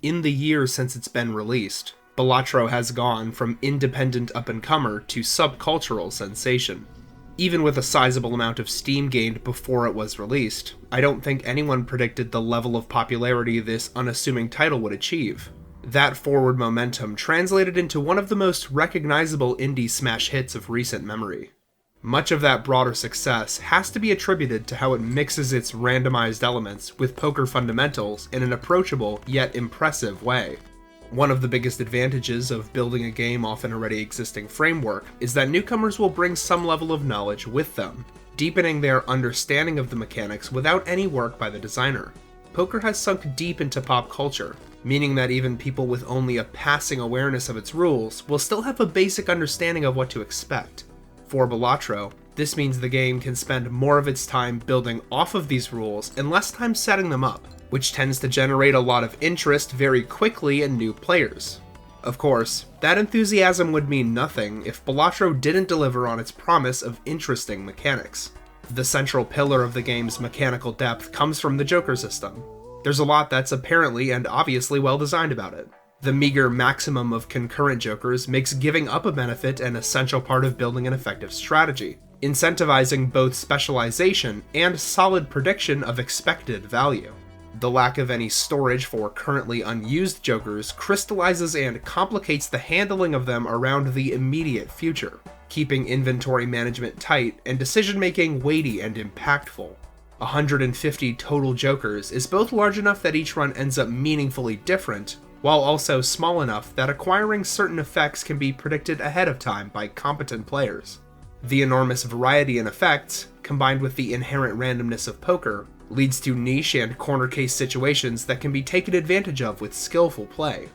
in the years since it's been released, Balatro has gone from independent up-and-comer to subcultural sensation. Even with a sizable amount of steam gained before it was released, I don't think anyone predicted the level of popularity this unassuming title would achieve. That forward momentum translated into one of the most recognizable indie smash hits of recent memory. Much of that broader success has to be attributed to how it mixes its randomized elements with poker fundamentals in an approachable yet impressive way. One of the biggest advantages of building a game off an already existing framework is that newcomers will bring some level of knowledge with them, deepening their understanding of the mechanics without any work by the designer. Poker has sunk deep into pop culture, meaning that even people with only a passing awareness of its rules will still have a basic understanding of what to expect. For Balatro, this means the game can spend more of its time building off of these rules and less time setting them up, which tends to generate a lot of interest very quickly in new players. Of course, that enthusiasm would mean nothing if Balatro didn't deliver on its promise of interesting mechanics. The central pillar of the game's mechanical depth comes from the Joker system. There's a lot that's apparently and obviously well designed about it. The meager maximum of concurrent Jokers makes giving up a benefit an essential part of building an effective strategy, incentivizing both specialization and solid prediction of expected value. The lack of any storage for currently unused Jokers crystallizes and complicates the handling of them around the immediate future, keeping inventory management tight and decision-making weighty and impactful. 150 total Jokers is both large enough that each run ends up meaningfully different, while also small enough that acquiring certain effects can be predicted ahead of time by competent players. The enormous variety in effects, combined with the inherent randomness of poker, leads to niche and corner case situations that can be taken advantage of with skillful play.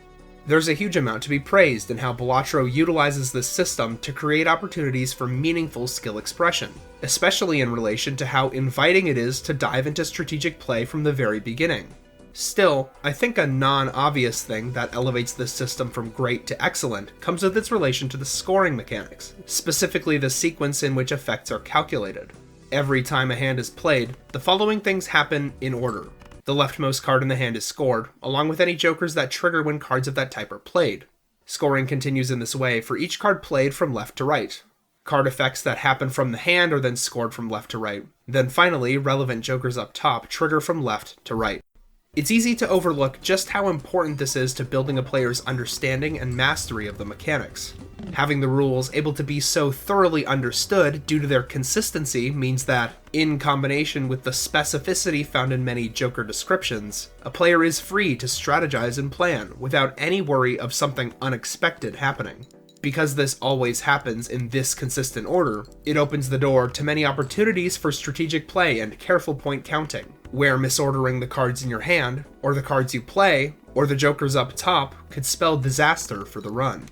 There's a huge amount to be praised in how Balatro utilizes this system to create opportunities for meaningful skill expression, especially in relation to how inviting it is to dive into strategic play from the very beginning. Still, I think a non-obvious thing that elevates this system from great to excellent comes with its relation to the scoring mechanics, specifically the sequence in which effects are calculated. Every time a hand is played, the following things happen in order. The leftmost card in the hand is scored, along with any Jokers that trigger when cards of that type are played. Scoring continues in this way for each card played from left to right. Card effects that happen from the hand are then scored from left to right. Then finally, relevant Jokers up top trigger from left to right. It's easy to overlook just how important this is to building a player's understanding and mastery of the mechanics. Having the rules able to be so thoroughly understood due to their consistency means that, in combination with the specificity found in many Joker descriptions, a player is free to strategize and plan without any worry of something unexpected happening. Because this always happens in this consistent order, it opens the door to many opportunities for strategic play and careful point counting, where misordering the cards in your hand, or the cards you play, or the Jokers up top could spell disaster for the run.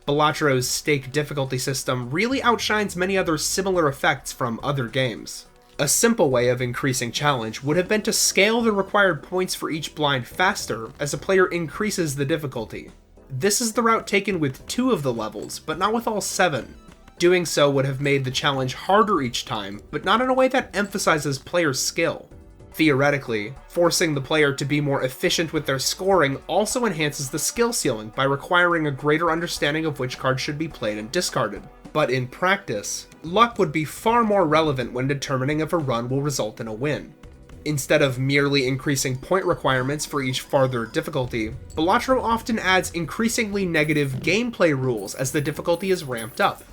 Balatro's stake difficulty system really outshines many other similar effects from other games. A simple way of increasing challenge would have been to scale the required points for each blind faster as a player increases the difficulty. This is the route taken with 2 of the levels, but not with all 7. Doing so would have made the challenge harder each time, but not in a way that emphasizes player skill. Theoretically, forcing the player to be more efficient with their scoring also enhances the skill ceiling by requiring a greater understanding of which cards should be played and discarded. But in practice, luck would be far more relevant when determining if a run will result in a win. Instead of merely increasing point requirements for each farther difficulty, Balatro often adds increasingly negative gameplay rules as the difficulty is ramped up.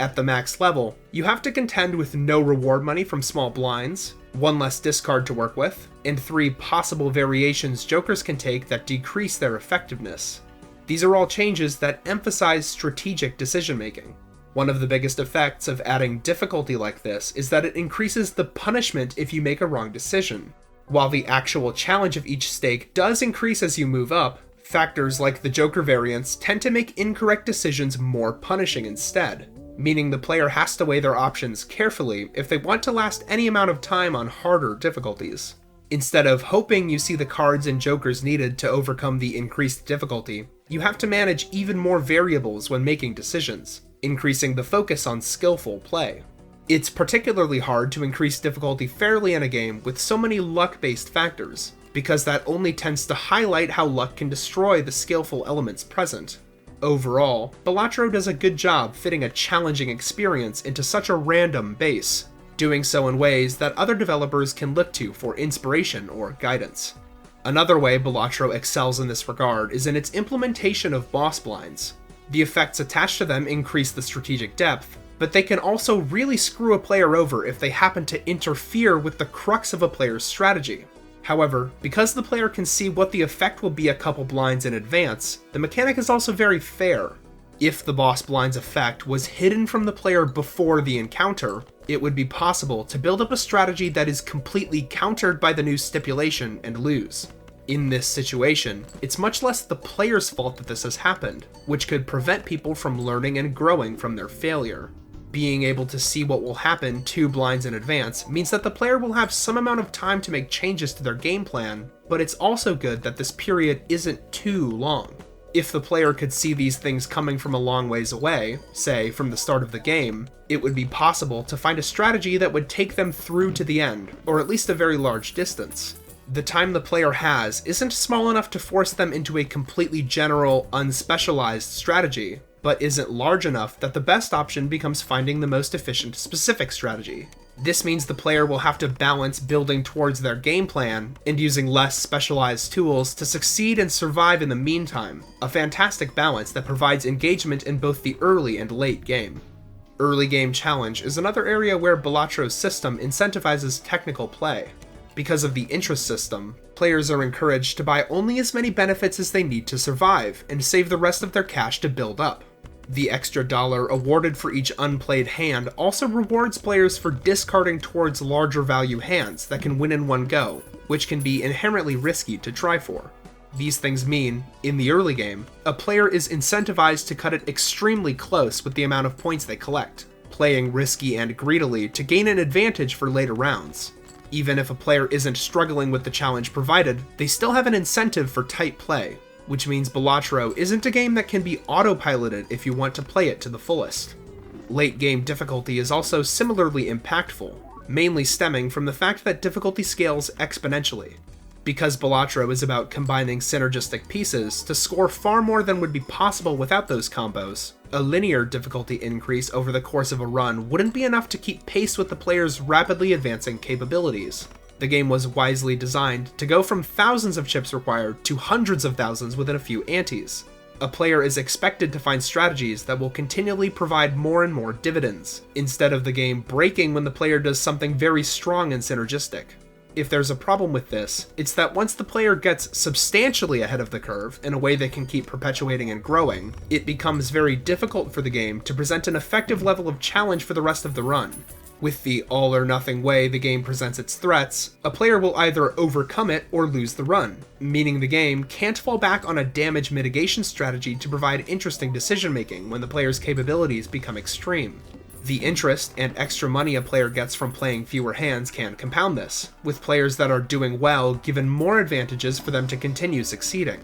At the max level, you have to contend with no reward money from small blinds, 1 less discard to work with, and 3 possible variations Jokers can take that decrease their effectiveness. These are all changes that emphasize strategic decision-making. One of the biggest effects of adding difficulty like this is that it increases the punishment if you make a wrong decision. While the actual challenge of each stake does increase as you move up, factors like the Joker variants tend to make incorrect decisions more punishing instead, meaning the player has to weigh their options carefully if they want to last any amount of time on harder difficulties. Instead of hoping you see the cards and Jokers needed to overcome the increased difficulty, you have to manage even more variables when making decisions, increasing the focus on skillful play. It's particularly hard to increase difficulty fairly in a game with so many luck-based factors, because that only tends to highlight how luck can destroy the skillful elements present. Overall, Balatro does a good job fitting a challenging experience into such a random base, doing so in ways that other developers can look to for inspiration or guidance. Another way Balatro excels in this regard is in its implementation of boss blinds. The effects attached to them increase the strategic depth, but they can also really screw a player over if they happen to interfere with the crux of a player's strategy. However, because the player can see what the effect will be a couple blinds in advance, the mechanic is also very fair. If the boss blind's effect was hidden from the player before the encounter, it would be possible to build up a strategy that is completely countered by the new stipulation and lose. In this situation, it's much less the player's fault that this has happened, which could prevent people from learning and growing from their failure. Being able to see what will happen 2 blinds in advance means that the player will have some amount of time to make changes to their game plan, but it's also good that this period isn't too long. If the player could see these things coming from a long ways away, say from the start of the game, it would be possible to find a strategy that would take them through to the end, or at least a very large distance. The time the player has isn't small enough to force them into a completely general, unspecialized strategy, but isn't large enough that the best option becomes finding the most efficient specific strategy. This means the player will have to balance building towards their game plan and using less specialized tools to succeed and survive in the meantime, a fantastic balance that provides engagement in both the early and late game. Early game challenge is another area where Balatro's system incentivizes technical play. Because of the interest system, players are encouraged to buy only as many benefits as they need to survive and save the rest of their cash to build up. The extra dollar awarded for each unplayed hand also rewards players for discarding towards larger value hands that can win in one go, which can be inherently risky to try for. These things mean, in the early game, a player is incentivized to cut it extremely close with the amount of points they collect, playing risky and greedily to gain an advantage for later rounds. Even if a player isn't struggling with the challenge provided, they still have an incentive for tight play, which means Balatro isn't a game that can be autopiloted if you want to play it to the fullest. Late game difficulty is also similarly impactful, mainly stemming from the fact that difficulty scales exponentially. Because Balatro is about combining synergistic pieces to score far more than would be possible without those combos, a linear difficulty increase over the course of a run wouldn't be enough to keep pace with the player's rapidly advancing capabilities. The game was wisely designed to go from thousands of chips required to hundreds of thousands within a few antes. A player is expected to find strategies that will continually provide more and more dividends, instead of the game breaking when the player does something very strong and synergistic. If there's a problem with this, it's that once the player gets substantially ahead of the curve in a way they can keep perpetuating and growing, it becomes very difficult for the game to present an effective level of challenge for the rest of the run. With the all-or-nothing way the game presents its threats, a player will either overcome it or lose the run, meaning the game can't fall back on a damage mitigation strategy to provide interesting decision-making when the player's capabilities become extreme. The interest and extra money a player gets from playing fewer hands can compound this, with players that are doing well given more advantages for them to continue succeeding.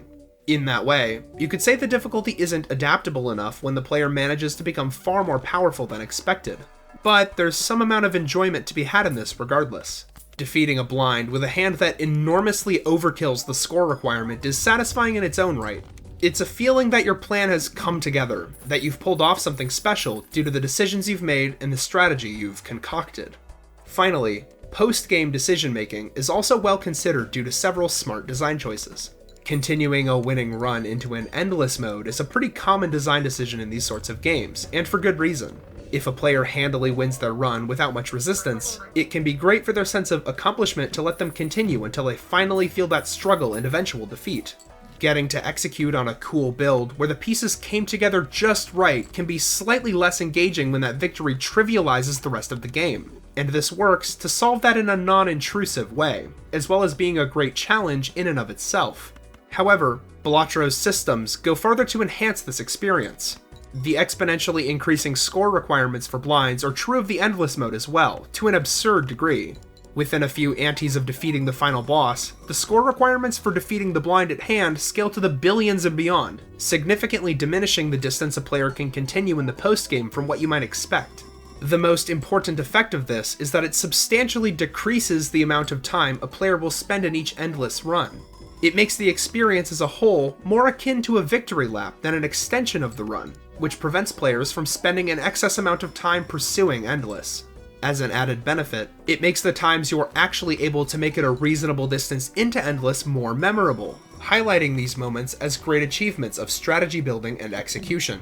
In that way, you could say the difficulty isn't adaptable enough when the player manages to become far more powerful than expected. But there's some amount of enjoyment to be had in this regardless. Defeating a blind with a hand that enormously overkills the score requirement is satisfying in its own right. It's a feeling that your plan has come together, that you've pulled off something special due to the decisions you've made and the strategy you've concocted. Finally, post-game decision-making is also well considered due to several smart design choices. Continuing a winning run into an endless mode is a pretty common design decision in these sorts of games, and for good reason. If a player handily wins their run without much resistance, it can be great for their sense of accomplishment to let them continue until they finally feel that struggle and eventual defeat. Getting to execute on a cool build where the pieces came together just right can be slightly less engaging when that victory trivializes the rest of the game, and this works to solve that in a non-intrusive way, as well as being a great challenge in and of itself. However, Balatro's systems go further to enhance this experience. The exponentially increasing score requirements for blinds are true of the endless mode as well, to an absurd degree. Within a few antes of defeating the final boss, the score requirements for defeating the blind at hand scale to the billions and beyond, significantly diminishing the distance a player can continue in the postgame from what you might expect. The most important effect of this is that it substantially decreases the amount of time a player will spend in each endless run. It makes the experience as a whole more akin to a victory lap than an extension of the run, which prevents players from spending an excess amount of time pursuing endless. As an added benefit, it makes the times you are actually able to make it a reasonable distance into endless more memorable, highlighting these moments as great achievements of strategy building and execution.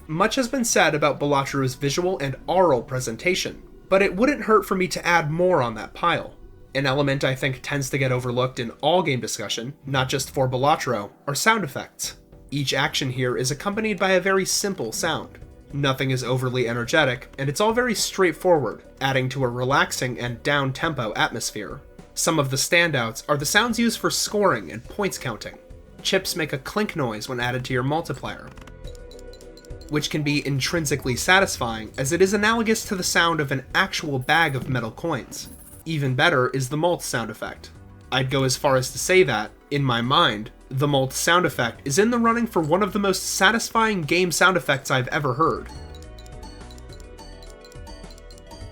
Much has been said about Balatro's visual and aural presentation, but it wouldn't hurt for me to add more on that pile. An element I think tends to get overlooked in all game discussion, not just for Balatro, are sound effects. Each action here is accompanied by a very simple sound. Nothing is overly energetic, and it's all very straightforward, adding to a relaxing and down-tempo atmosphere. Some of the standouts are the sounds used for scoring and points counting. Chips make a clink noise when added to your multiplier, which can be intrinsically satisfying as it is analogous to the sound of an actual bag of metal coins. Even better is the malt sound effect. I'd go as far as to say that, in my mind, the malt sound effect is in the running for one of the most satisfying game sound effects I've ever heard.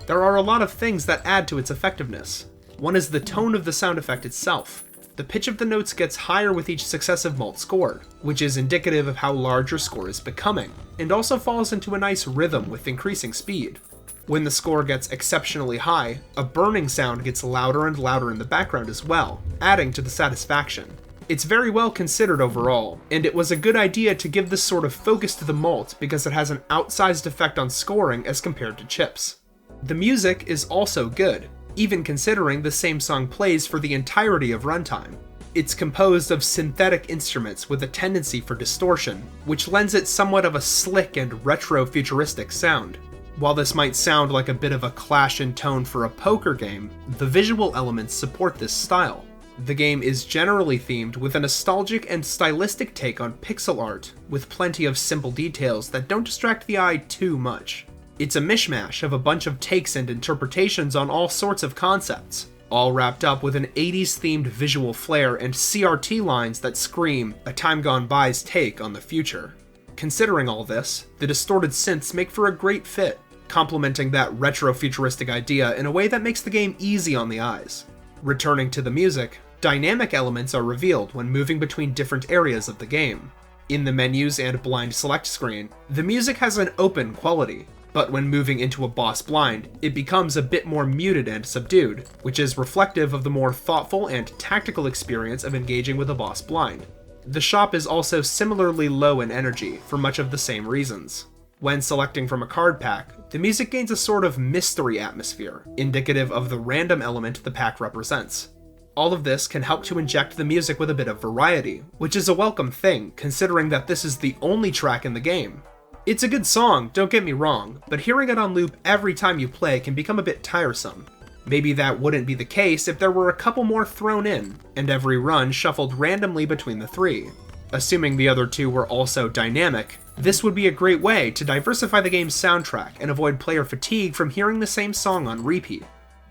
There are a lot of things that add to its effectiveness. One is the tone of the sound effect itself. The pitch of the notes gets higher with each successive malt scored, which is indicative of how large your score is becoming, and also falls into a nice rhythm with increasing speed. When the score gets exceptionally high, a burning sound gets louder and louder in the background as well, adding to the satisfaction. It's very well considered overall, and it was a good idea to give this sort of focus to the malt because it has an outsized effect on scoring as compared to chips. The music is also good, even considering the same song plays for the entirety of runtime. It's composed of synthetic instruments with a tendency for distortion, which lends it somewhat of a slick and retro-futuristic sound. While this might sound like a bit of a clash in tone for a poker game, the visual elements support this style. The game is generally themed with a nostalgic and stylistic take on pixel art, with plenty of simple details that don't distract the eye too much. It's a mishmash of a bunch of takes and interpretations on all sorts of concepts, all wrapped up with an 80s themed visual flair and CRT lines that scream a time gone by's take on the future. Considering all this, the distorted synths make for a great fit, complementing that retro-futuristic idea in a way that makes the game easy on the eyes. Returning to the music, dynamic elements are revealed when moving between different areas of the game. In the menus and blind select screen, the music has an open quality, but when moving into a boss blind, it becomes a bit more muted and subdued, which is reflective of the more thoughtful and tactical experience of engaging with a boss blind. The shop is also similarly low in energy for much of the same reasons. When selecting from a card pack, the music gains a sort of mystery atmosphere, indicative of the random element the pack represents. All of this can help to inject the music with a bit of variety, which is a welcome thing considering that this is the only track in the game. It's a good song, don't get me wrong, but hearing it on loop every time you play can become a bit tiresome. Maybe that wouldn't be the case if there were a couple more thrown in, and every run shuffled randomly between the three. Assuming the other two were also dynamic, this would be a great way to diversify the game's soundtrack and avoid player fatigue from hearing the same song on repeat.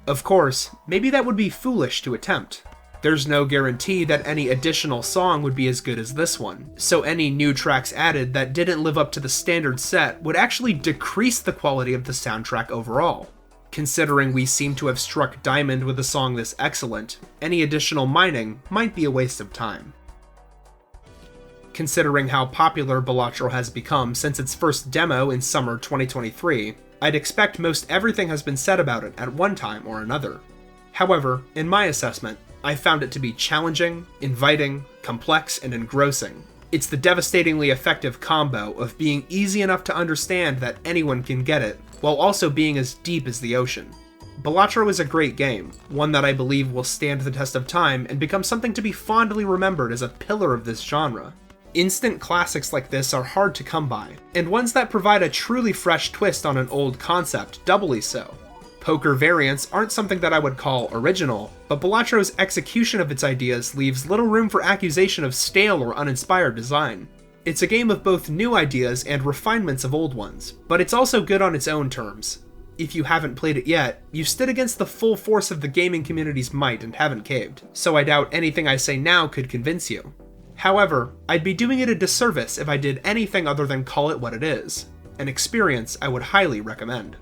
Of course, maybe that would be foolish to attempt. There's no guarantee that any additional song would be as good as this one, so any new tracks added that didn't live up to the standard set would actually decrease the quality of the soundtrack overall. Considering we seem to have struck diamond with a song this excellent, any additional mining might be a waste of time. Considering how popular Balatro has become since its first demo in summer 2023, I'd expect most everything has been said about it at one time or another. However, in my assessment, I found it to be challenging, inviting, complex, and engrossing. It's the devastatingly effective combo of being easy enough to understand that anyone can get it, while also being as deep as the ocean. Balatro is a great game, one that I believe will stand the test of time and become something to be fondly remembered as a pillar of this genre. Instant classics like this are hard to come by, and ones that provide a truly fresh twist on an old concept doubly so. Poker variants aren't something that I would call original, but Balatro's execution of its ideas leaves little room for accusation of stale or uninspired design. It's a game of both new ideas and refinements of old ones, but it's also good on its own terms. If you haven't played it yet, you've stood against the full force of the gaming community's might and haven't caved, so I doubt anything I say now could convince you. However, I'd be doing it a disservice if I did anything other than call it what it is, an experience I would highly recommend.